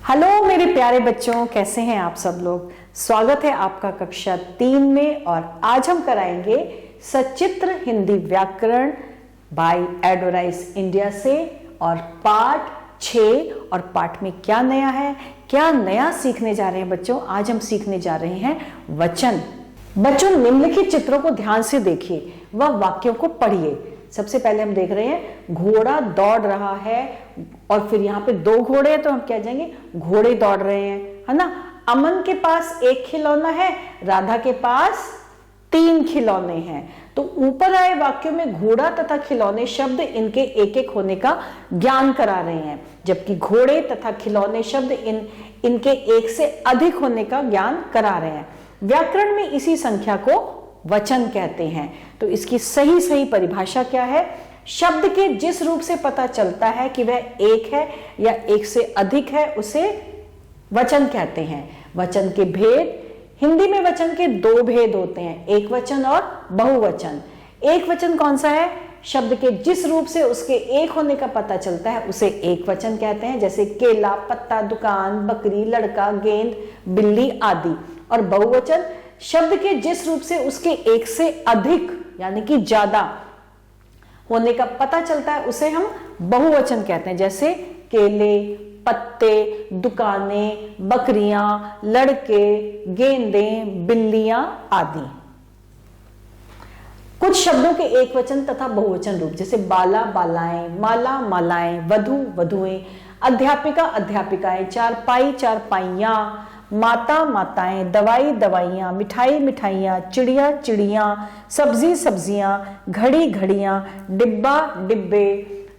Hello मेरे प्यारे बच्चों, कैसे हैं आप सब लोग। स्वागत है आपका कक्षा 3 में और आज हम कराएंगे सचित्र हिंदी व्याकरण बाय एडोराइज इंडिया से और पाठ 6। और पाठ में क्या नया है, क्या नया सीखने जा रहे हैं बच्चों। आज हम सीखने जा रहे हैं वचन। बच्चों निम्नलिखित चित्रों को ध्यान से देखिए व वाक्यों को पढ़िए। सबसे पहले हम देख रहे हैं घोड़ा दौड़ रहा है और फिर यहाँ पे 2 घोड़े हैं तो हम क्या जाएंगे, घोड़े दौड़ रहे हैं, है ना। अमन के पास 1 खिलौना है, राधा के पास 3 खिलौने हैं। तो ऊपर आए वाक्यों में घोड़ा तथा खिलौने शब्द इनके एक एक होने का ज्ञान करा रहे हैं, जबकि घोड़े तथा खिलौने शब्द इनके एक से अधिक होने का ज्ञान करा रहे हैं। व्याकरण में इसी संख्या को वचन कहते हैं। तो इसकी सही परिभाषा क्या है। शब्द के जिस रूप से पता चलता है कि वह एक है या एक से अधिक है उसे वचन कहते हैं। वचन के भेद, हिंदी में वचन के 2 भेद होते हैं, एक वचन और बहुवचन। एक वचन कौन सा है, शब्द के जिस रूप से उसके एक होने का पता चलता है उसे एक वचन कहते हैं, जैसे केला, पत्ता, दुकान, बकरी, लड़का, गेंद, बिल्ली आदि। और बहुवचन शब्द के जिस रूप से उसके एक से अधिक यानी कि ज्यादा होने का पता चलता है उसे हम बहुवचन कहते हैं, जैसे केले, पत्ते, दुकानें, बकरियां, लड़के, गेंदें, बिल्लियां आदि। कुछ शब्दों के एक वचन तथा बहुवचन रूप, जैसे बाला बालाएं, माला मालाएं, वधु वधुएं, अध्यापिका अध्यापिकाएं, चारपाई चारपाइयां, माता माताएं, दवाई दवाइयां, मिठाई मिठाइयां, चिड़िया चिड़ियां, सब्जी सब्जियां, घड़ी घड़ियां, डिब्बा डिब्बे,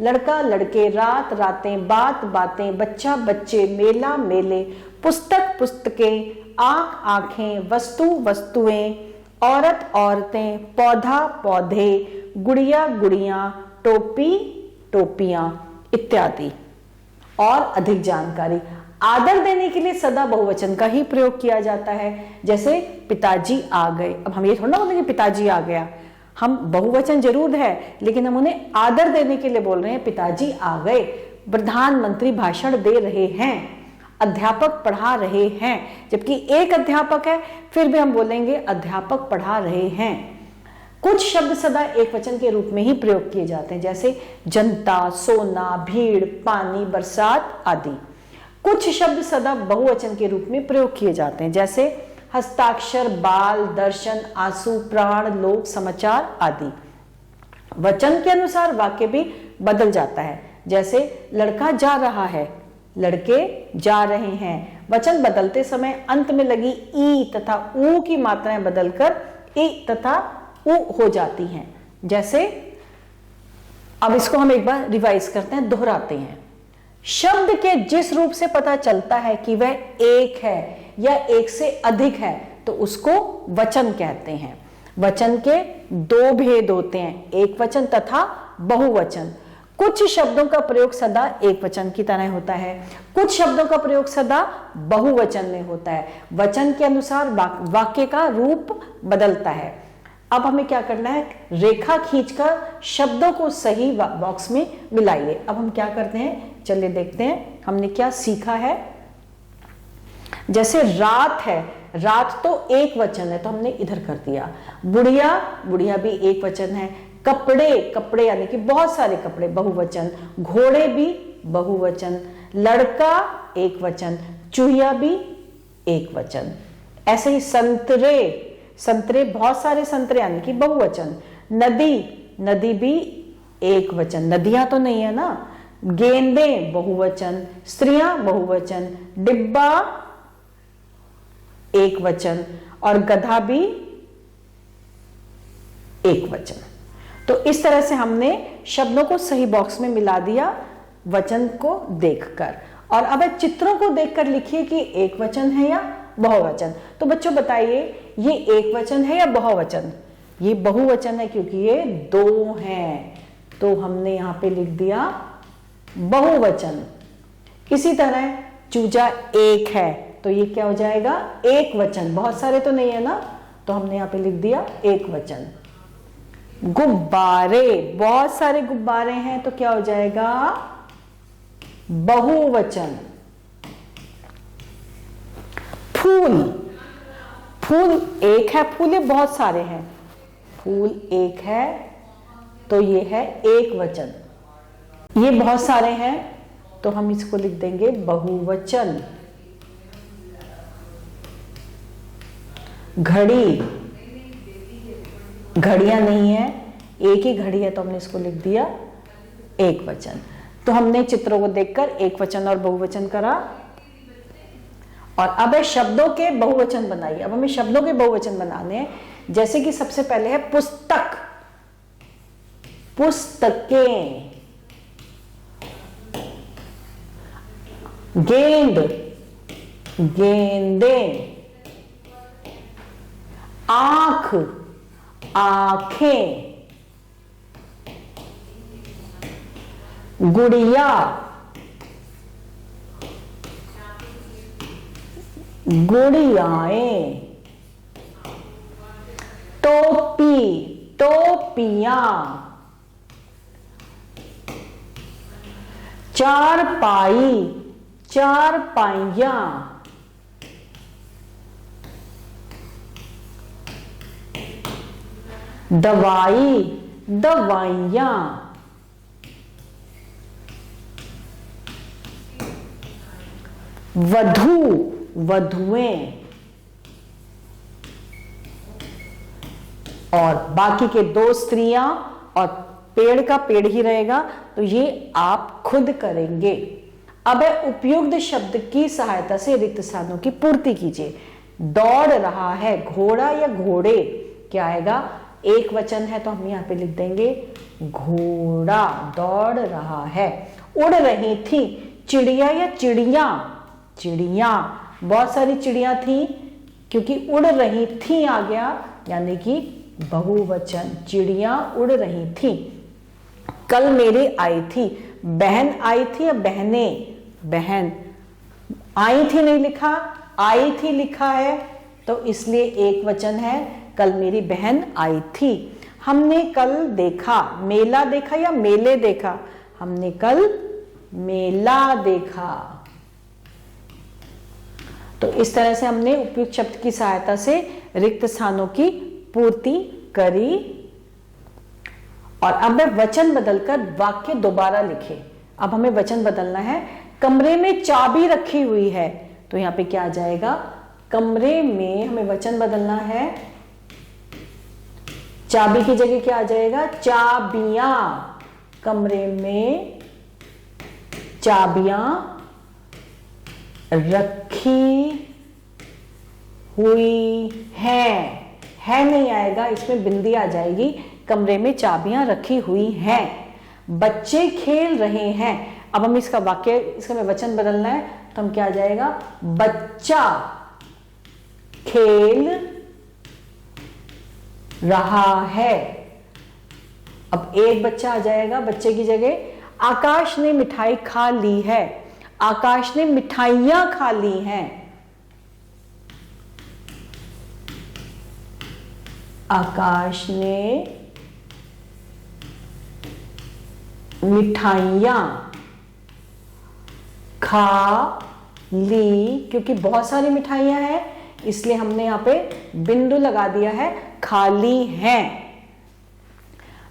लड़का लड़के, रात रातें, बात बातें, बच्चा बच्चे, मेला मेले, पुस्तक पुस्तकें, आंख आंखें, वस्तु वस्तुएं, औरत औरतें, पौधा पौधे, गुड़िया गुड़ियां, टोपी टोपियां इत्यादि। और अधिक जानकारी, आदर देने के लिए सदा बहुवचन का ही प्रयोग किया जाता है, जैसे पिताजी आ गए। अब हम ये थोड़ा ना बोलेंगे पिताजी आ गया, हम बहुवचन जरूर है लेकिन हम उन्हें आदर देने के लिए बोल रहे हैं पिताजी आ गए। प्रधानमंत्री भाषण दे रहे हैं, अध्यापक पढ़ा रहे हैं, जबकि एक अध्यापक है फिर भी हम बोलेंगे अध्यापक पढ़ा रहे हैं। कुछ शब्द सदा एक वचन के रूप में ही प्रयोग किए जाते हैं, जैसे जनता, सोना, भीड़, पानी, बरसात आदि। कुछ शब्द सदा बहुवचन के रूप में प्रयोग किए जाते हैं, जैसे हस्ताक्षर, बाल, दर्शन, आंसू, प्राण, लोक, समाचार आदि। वचन के अनुसार वाक्य भी बदल जाता है, जैसे लड़का जा रहा है, लड़के जा रहे हैं। वचन बदलते समय अंत में लगी ई तथा ऊ की मात्राएं बदलकर ई तथा उ हो जाती हैं। जैसे अब इसको हम एक बार रिवाइज करते हैं, दोहराते हैं। शब्द के जिस रूप से पता चलता है कि वह एक है या एक से अधिक है तो उसको वचन कहते हैं। वचन के 2 भेद होते हैं, एक वचन तथा बहुवचन। कुछ शब्दों का प्रयोग सदा एक वचन की तरह होता है, कुछ शब्दों का प्रयोग सदा बहुवचन में होता है। वचन के अनुसार वाक्य का रूप बदलता है। अब हमें क्या करना है, रेखा खींचकर शब्दों को सही बॉक्स में मिलाइए। अब हम क्या करते हैं, चलिए देखते हैं हमने क्या सीखा है। जैसे रात है, रात तो एक वचन है तो हमने इधर कर दिया। बुढ़िया, बुढ़िया भी एक वचन है। कपड़े, कपड़े यानी कि बहुत सारे कपड़े, बहुवचन। घोड़े भी बहुवचन। लड़का एक वचन, चूहिया भी एक वचन। ऐसे ही संतरे, संतरे बहुत सारे संतरे यानी कि बहुवचन। नदी, नदी भी एक वचन, नदियां तो नहीं है ना। गेंदें बहुवचन, स्त्रियां बहुवचन, डिब्बा एक वचन और गधा भी एक वचन। तो इस तरह से हमने शब्दों को सही बॉक्स में मिला दिया वचन को देखकर। और अब चित्रों को देखकर लिखिए कि एक वचन है या बहुवचन। तो बच्चों बताइए ये एक वचन है या बहुवचन। ये बहुवचन है क्योंकि ये 2 हैं, तो हमने यहां पे लिख दिया बहुवचन। इसी तरह चूजा एक है तो ये क्या हो जाएगा, एक वचन। बहुत सारे तो नहीं है ना, तो हमने यहां पे लिख दिया एक वचन। गुब्बारे, बहुत सारे गुब्बारे हैं तो क्या हो जाएगा, बहुवचन। फूल, फूल एक है, फूल ये बहुत सारे हैं, फूल एक है तो ये है एक वचन। ये बहुत सारे हैं तो हम इसको लिख देंगे बहुवचन। घड़ी, घड़ियां नहीं है, एक ही घड़ी है तो हमने इसको लिख दिया एक वचन। तो हमने चित्रों को देखकर एक वचन और बहुवचन करा, और अब है शब्दों के बहुवचन बनाइए। अब हमें शब्दों के बहुवचन बनाने हैं, जैसे कि सबसे पहले है पुस्तक, पुस्तकें, गेंद, गेंदें, आंख, आंखें, गुड़िया, गुड़ियाएं, टोपी, टोपियां, चारपाई, चारपाइयां, दवाई, दवाइयां, वधू, वधुएं, और बाकी के दो स्त्रियां और पेड़ का पेड़ ही रहेगा, तो ये आप खुद करेंगे। अब है उपयुक्त शब्द की सहायता से रिक्त स्थानों की पूर्ति कीजिए। दौड़ रहा है, घोड़ा या घोड़े, क्या आएगा? एक वचन है तो हम यहां पे लिख देंगे घोड़ा, दौड़ रहा है। उड़ रही थी, चिड़िया या चिड़िया, चिड़िया, बहुत सारी चिड़िया थी, क्योंकि उड़ रही थी आ गया, यानी कि बहुवचन, चिड़िया उड़ रही थी। कल मेरी आई थी, बहन आई थी या बहनें, बहन, आई थी नहीं लिखा, आई थी लिखा है, तो इसलिए एक वचन है, कल मेरी बहन आई थी। हमने कल देखा, मेला देखा या मेले देखा, हमने कल मेला देखा। तो इस तरह से हमने उपयुक्त शब्द की सहायता से रिक्त स्थानों की पूर्ति करी। और अब वचन बदलकर वाक्य दोबारा लिखे। अब हमें वचन बदलना है। कमरे में चाबी रखी हुई है, तो यहां पे क्या आ जाएगा? कमरे में हमें वचन बदलना है, चाबी की जगह क्या आ जाएगा? चाबियां। कमरे में चाबियां रखी हुई है नहीं आएगा, इसमें बिंदी आ जाएगी। कमरे में चाबियां रखी हुई हैं। बच्चे खेल रहे हैं। अब हम इसका वाक्य, इसका हमें वचन बदलना है, तो हम क्या आ जाएगा? बच्चा खेल रहा है। अब एक बच्चा आ जाएगा बच्चे की जगह। आकाश ने मिठाई खा ली है, आकाश ने मिठाइयां खा ली हैं। आकाश ने मिठाइयां खा ली, क्योंकि बहुत सारी मिठाइयां हैं इसलिए हमने यहां पे बिंदु लगा दिया है, खाली हैं।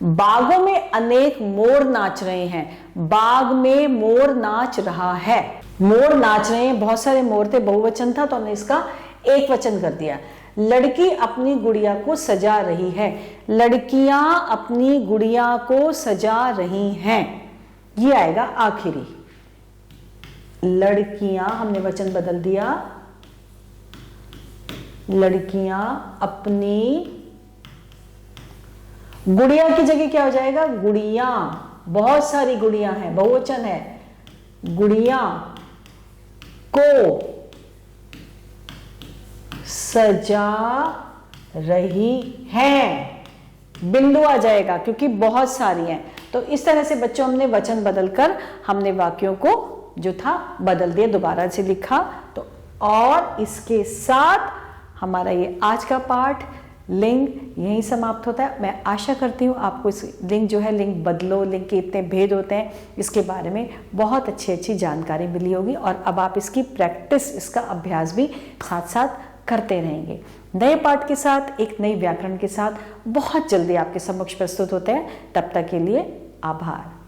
बागों में अनेक मोर नाच रहे हैं। बाग में मोर नाच रहा है। मोर नाच रहे हैं, बहुत सारे मोर थे, बहुवचन था तो हमने इसका एक वचन कर दिया। लड़की अपनी गुड़िया को सजा रही है। लड़कियां अपनी गुड़िया को सजा रही हैं, ये आएगा आखिरी। लड़कियां, हमने वचन बदल दिया, लड़कियां अपनी, गुड़िया की जगह क्या हो जाएगा? गुड़िया, बहुत सारी गुड़िया हैं, बहुवचन है। गुड़िया को सजा रही हैं, बिंदु आ जाएगा क्योंकि बहुत सारी हैं। तो इस तरह से बच्चों हमने वचन बदलकर हमने वाक्यों को जो था बदल दिया, दोबारा से लिखा। तो और इसके साथ हमारा ये आज का पाठ लिंग यहीं समाप्त होता है। मैं आशा करती हूँ आपको इस लिंग जो है, लिंग बदलो, लिंग के इतने भेद होते हैं, इसके बारे में बहुत अच्छी जानकारी मिली होगी और अब आप इसकी प्रैक्टिस, इसका अभ्यास भी साथ साथ करते रहेंगे। नए पाठ के साथ, एक नई व्याकरण के साथ बहुत जल्दी आपके समक्ष प्रस्तुत होते हैं। तब तक के लिए आभार।